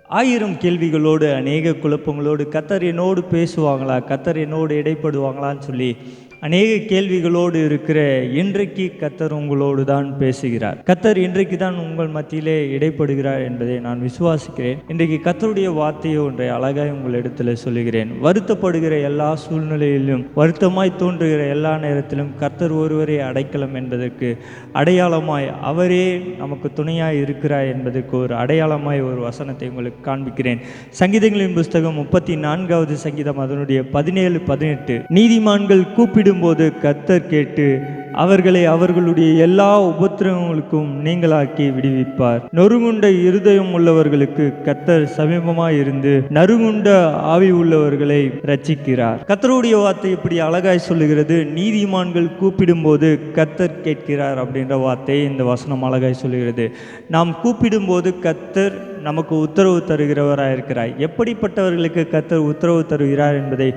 ஆயிரம் கேள்விகளோடு அநேக குழப்பங்களோடு கர்த்தர் என்னோடு பேசுவாங்களா, கர்த்தர் என்னோடு இடைப்படுவாங்களான்னு சொல்லி அநேக கேள்விகளோடு இருக்கிற இன்றைக்கு கர்த்தர் உங்களோடு தான் பேசுகிறார். கர்த்தர் இன்றைக்கு தான் உங்கள் மத்தியிலே இடைப்படுகிறார் என்பதை நான் விசுவாசிக்கிறேன். இன்றைக்கு கர்த்தருடைய வார்த்தையை ஒன்றை அழகாய் உங்களிடத்தில் சொல்லுகிறேன். வருத்தப்படுகிற எல்லா சூழ்நிலையிலும், வருத்தமாய் தோன்றுகிற எல்லா நேரத்திலும் கர்த்தர் ஒருவரே அடைக்கலம் என்பதற்கு அடையாளமாய், அவரே நமக்கு துணையாய் இருக்கிறார் என்பதற்கு ஒரு அடையாளமாய் ஒரு வசனத்தை உங்களுக்கு காண்பிக்கிறேன். சங்கீதங்களின் புஸ்தகம் 34வது சங்கீதம் அதனுடைய 17-18. நீதிமான்கள் கூப்பிடும்போது கர்த்தர் கேட்டு அவர்களை அவர்களுடைய எல்லா உபத்திரவங்களுக்கும் நீங்களாக்கி விடுவிப்பார். நொறுங்குண்ட இருதயம் உள்ளவர்களுக்கு கர்த்தர் சமீபமாய் இருந்து நறுங்குண்ட ஆவி உள்ளவர்களை ரட்சிக்கிறார். கர்த்தருடைய வார்த்தை இப்படி அழகாய் சொல்லுகிறது. நீதிமான்கள் கூப்பிடும்போது கர்த்தர் கேட்கிறார் அப்படின்ற வார்த்தை இந்த வசனம் அழகாய் சொல்லுகிறது. நாம் கூப்பிடும்போது கர்த்தர் நமக்கு உத்தரவு தருகிறவராக இருக்கிறார். எப்படிப்பட்டவர்களுக்கு கர்த்தர் உத்தரவு தருகிறார் என்பதை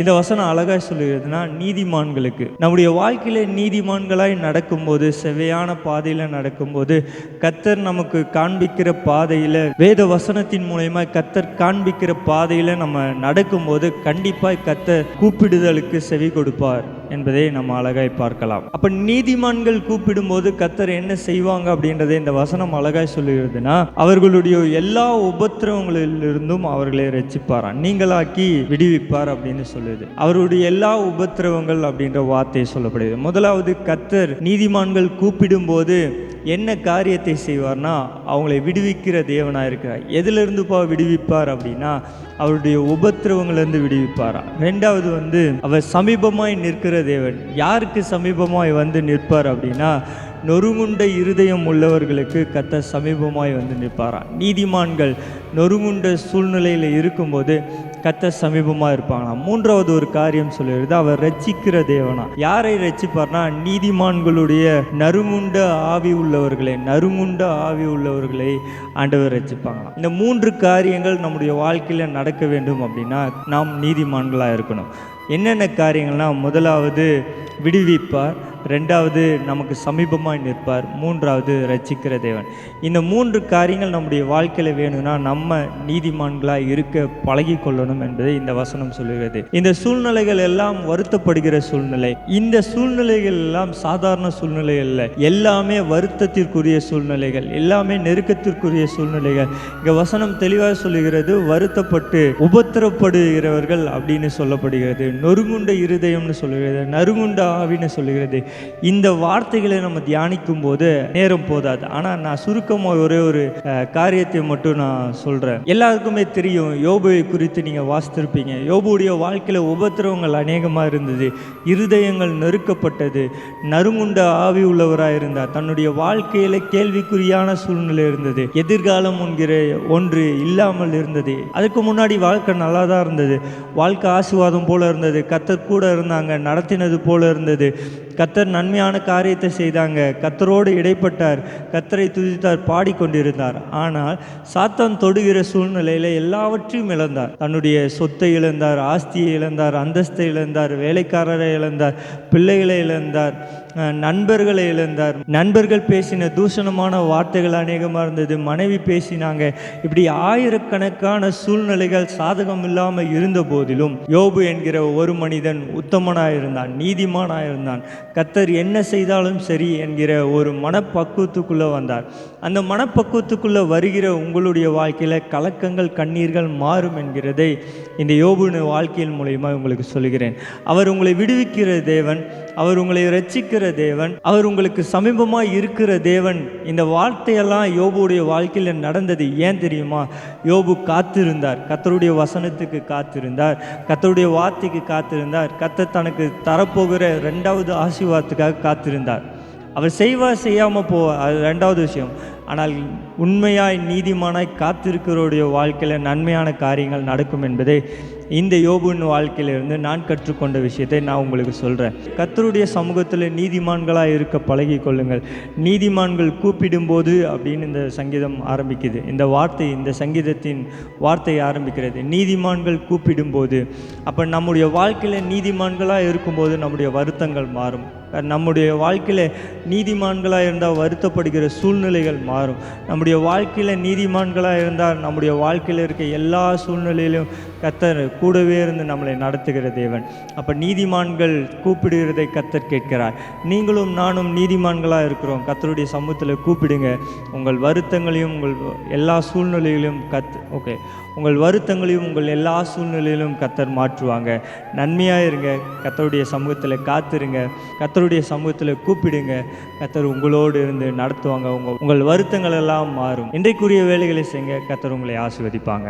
இந்த வசனம் அழகாய் சொல்லுகிறதுனா, நீதிமான்களுக்கு. நம்முடைய வாழ்க்கையில நீதிமான்களாய் நடக்கும்போது, செவ்வையான பாதையில் நடக்கும்போது, கர்த்தர் நமக்கு காண்பிக்கிற பாதையில், வேத வசனத்தின் மூலமா கர்த்தர் காண்பிக்கிற பாதையில் நம்ம நடக்கும்போது கண்டிப்பாக கர்த்தர் கூப்பிடுதலுக்கு செவி கொடுப்பார் என்பதை நம்ம அழகாய் பார்க்கலாம். அப்ப நீதிமான்கள் கூப்பிடும்போது கர்த்தர் என்ன செய்வாங்க அப்படின்றதை இந்த வசனம் அழகாய் சொல்லுகிறதுனா, அவர்களுடைய எல்லா உபத்திரவங்களிலிருந்தும் அவர்களை ரட்சிப்பாராம், நீங்களாக்கி விடுவிப்பார் அப்படின்னு சொல்லுது. அவருடைய எல்லா உபத்திரவங்கள் அப்படின்ற வார்த்தை சொல்லப்படுது. முதலாவது, கர்த்தர் நீதிமான்கள் கூப்பிடும்போது என்ன காரியத்தை செய்வார்னா, அவங்களை விடுவிக்கிற தேவனாக இருக்கிறார். எதிலிருந்து விடுவிப்பார் அப்படின்னா, அவருடைய உபத்திரவங்களிலிருந்து விடுவிப்பாரா. ரெண்டாவது அவர் சமீபமாய் நிற்கிற தேவன். யாருக்கு சமீபமாய் நிற்பார் அப்படின்னா, நொறுங்குண்ட இருதயம் உள்ளவர்களுக்கு கர்த்தர் சமீபமாய் நிற்பாரா. நீதிமான்கள் நொறுங்குண்ட சூழ்நிலையில் இருக்கும்போது கர்த்தர் சமீபமாக இருப்பாங்களாம். மூன்றாவது ஒரு காரியம் சொல்லுகிறது, அவர் ரட்சிக்கிற தேவனா. யாரை ரட்சிப்பார்னா, நீதிமான்களுடைய நறுங்குண்ட ஆவி உள்ளவர்களை ஆண்டவர் ரட்சிப்பாங்களாம். இந்த மூன்று காரியங்கள் நம்முடைய வாழ்க்கையில் நடக்க வேண்டும் அப்படின்னா நாம் நீதிமான்களாக இருக்கணும். என்னென்ன காரியங்கள்னா, முதலாவது விடுவிப்பார், ரெண்டாவது நமக்கு சமீபமாய் நிற்பார், மூன்றாவது ரட்சிக்கிற தேவன். இந்த மூன்று காரியங்கள் நம்முடைய வாழ்க்கையில் வேணும்னா நம்ம நீதிமான்களாக இருக்க பழகி கொள்ளணும் என்பதை இந்த வசனம் சொல்லுகிறது. இந்த சூழ்நிலைகள் எல்லாம் வருத்தப்படுகிற சூழ்நிலை. இந்த சூழ்நிலைகள் எல்லாம் சாதாரண சூழ்நிலை அல்ல, எல்லாமே வருத்தத்திற்குரிய சூழ்நிலைகள், எல்லாமே நெருக்கத்திற்குரிய சூழ்நிலைகள். இங்க வசனம் தெளிவாக சொல்லுகிறது, வருத்தப்பட்டு உபத்திரப்படுகிறவர்கள் அப்படின்னு சொல்லப்படுகிறது. நொறுங்குண்ட இருதயம்னு சொல்லுகிறது, நறுங்குண்ட ஆவின்னு சொல்லுகிறது. இந்த வார்த்தைகளை நம்ம தியானிக்கும் போது நேரம் போதாது. ஆனால் நான் சுருக்கமாக ஒரே ஒரு காரியத்தை மட்டும் நான் சொல்கிறேன். எல்லாருக்குமே தெரியும், யோபுவை குறித்து நீங்கள் வாசித்திருப்பீங்க. யோபுடைய வாழ்க்கையில் உபத்திரவங்கள் அநேகமாக இருந்தது, இருதயங்கள் நெருக்கப்பட்டது, நறுங்குண்ட ஆவி உள்ளவராக இருந்தார். தன்னுடைய வாழ்க்கையில் கேள்விக்குறியான சூழ்நிலை இருந்தது, எதிர்காலம் என்கிற ஒன்று இல்லாமல் இருந்தது. அதுக்கு முன்னாடி வாழ்க்கை நல்லா தான் இருந்தது, வாழ்க்கை ஆசீர்வாதம் போல இருந்தது, கர்த்தர் கூட இருந்தாங்க, நடத்தினது போல இருந்தது, கர்த்தர் நன்மையான காரியத்தை செய்தாங்க, கர்த்தரோடு இடைப்பட்டார், கர்த்தரை துதித்தார், பாடிக்கொண்டிருந்தார். ஆனால் சாத்தான் தொடுகிற சூழ்நிலையில் எல்லாவற்றையும் இழந்தார். தன்னுடைய சொத்தை இழந்தார், ஆஸ்தியை இழந்தார், அந்தஸ்தை இழந்தார், வேலைக்காரரை இழந்தார், பிள்ளைகளை இழந்தார், நண்பர்களை இழந்தார். நண்பர்கள் பேசின தூஷணமான வார்த்தைகள் அநேகமாக இருந்தது, மனைவி பேசினாங்க. இப்படி ஆயிரக்கணக்கான சூழ்நிலைகள் சாதகம் இல்லாமல் இருந்த போதிலும் யோபு என்கிற ஒரு மனிதன் உத்தமனாக இருந்தான், நீதிமானாக இருந்தான். கர்த்தர் என்ன செய்தாலும் சரி என்கிற ஒரு மனப்பக்குவத்துக்குள்ளே வந்தார். அந்த மனப்பக்குவத்துக்குள்ளே வருகிற உங்களுடைய வாழ்க்கையில் கலக்கங்கள், கண்ணீர்கள் மாறும் என்கிறதை இந்த யோபுவின் வாழ்க்கையின் மூலமா உங்களுக்கு சொல்கிறேன். அவர் உங்களை விடுவிக்கிற தேவன், அவர் உங்களை ரட்சிக்கிற தேவன், அவர் உங்களுக்கு சமீபமாக இருக்கிற தேவன். இந்த வார்த்தையெல்லாம் யோபுடைய வாழ்க்கையில் நடந்தது. ஏன் தெரியுமா? யோபு காத்திருந்தார், கர்த்தருடைய வசனத்துக்கு காத்திருந்தார், கர்த்தருடைய வார்த்தைக்கு காத்திருந்தார், கர்த்தர் தனக்கு தரப்போகிற ரெண்டாவது ஆசீர்வாதத்துக்காக காத்திருந்தார். அவர் செய்வார், செய்யாமல் போவார், அது ரெண்டாவது விஷயம். ஆனால் உண்மையாய் நீதிமானாய் காத்திருக்கிறவருடைய வாழ்க்கையில் நன்மையான காரியங்கள் நடக்கும் என்பதை இந்த யோபுவின் வாழ்க்கையிலிருந்து நான் கற்றுக்கொண்ட விஷயத்தை நான் உங்களுக்கு சொல்கிறேன். கர்த்தருடைய சமூகத்தில் நீதிமான்களாக இருக்க பழகி கொள்ளுங்கள். நீதிமான்கள் கூப்பிடும்போது அப்படின்னு இந்த சங்கீதம் ஆரம்பிக்குது. இந்த வார்த்தை, இந்த சங்கீதத்தின் வார்த்தை ஆரம்பிக்கிறது, நீதிமான்கள் கூப்பிடும்போது. அப்போ நம்முடைய வாழ்க்கையில் நீதிமான்களாக இருக்கும்போது நம்முடைய வருத்தங்கள் மாறும். நம்முடைய வாழ்க்கையில் நீதிமான்களாக இருந்தால் வருத்தப்படுகிற சூழ்நிலைகள் மாறும். மாறும். நம்முடைய வாழ்க்கையில் நீதிமான்களாக இருந்தால் நம்முடைய வாழ்க்கையில் இருக்க எல்லா சூழ்நிலையிலும் கர்த்தர் கூடவே இருந்து நம்மளை நடத்துகிற தேவன். அப்போ நீதிமான்கள் கூப்பிடுகிறதை கர்த்தர் கேட்கிறார். நீங்களும் நானும் நீதிமான்களாக இருக்கிறோம். கர்த்தருடைய சமூகத்தில் கூப்பிடுங்க. உங்கள் வருத்தங்களையும் உங்கள் எல்லா சூழ்நிலையிலும் உங்கள் வருத்தங்களையும் உங்கள் எல்லா சூழ்நிலையிலும் கர்த்தர் மாற்றுவாங்க. நன்மையாக இருங்க. கர்த்தருடைய சமூகத்தில் காத்திருங்க. கர்த்தருடைய சமூகத்தில் கூப்பிடுங்க. கர்த்தர் உங்களோடு இருந்து நடத்துவாங்க. உங்கள் வருத்தங்கள் எல்லாம் மாறும். இன்றைக்குரிய வேலைகளை செய்யுங்க. கர்த்தர் உங்களை ஆசீர்வதிப்பாங்க.